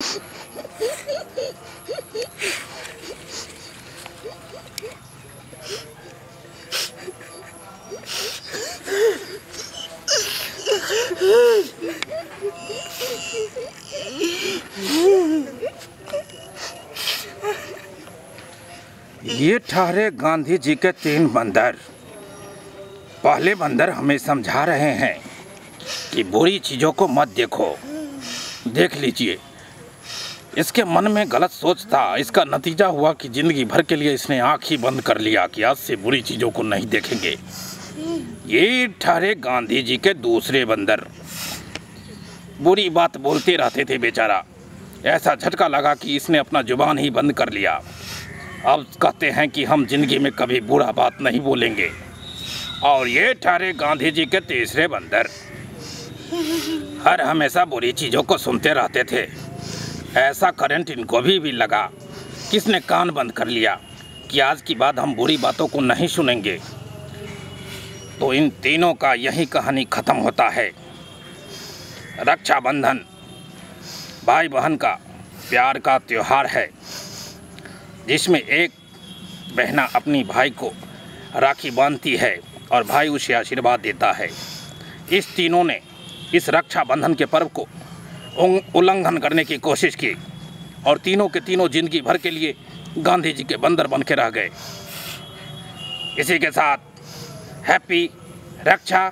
ये ठहरे गांधी जी के 3 बंदर। पहले बंदर हमें समझा रहे हैं कि बुरी चीज़ों को मत देखो। देख लीजिए, इसके मन में गलत सोच था। इसका नतीजा हुआ कि जिंदगी भर के लिए इसने आँख ही बंद कर लिया कि आज से बुरी चीज़ों को नहीं देखेंगे। ये ठहरे गांधी जी के दूसरे बंदर। बुरी बात बोलते रहते थे बेचारा। ऐसा झटका लगा कि इसने अपना जुबान ही बंद कर लिया। अब कहते हैं कि हम जिंदगी में कभी बुरा बात नहीं बोलेंगे। और ये ठहरे गांधी जी के तीसरे बंदर। हर हमेशा बुरी चीज़ों को सुनते रहते थे। ऐसा करंट इनको भी लगा। किसने कान बंद कर लिया कि आज की बाद हम बुरी बातों को नहीं सुनेंगे। तो इन तीनों का यही कहानी ख़त्म होता है। रक्षाबंधन भाई बहन का प्यार का त्यौहार है, जिसमें एक बहना अपनी भाई को राखी बांधती है और भाई उसे आशीर्वाद देता है। इस तीनों ने इस रक्षाबंधन के पर्व को उल्लंघन करने की कोशिश की और तीनों के तीनों जिंदगी भर के लिए गांधी जी के बंदर बन के रह गए। इसी के साथ हैप्पी रक्षा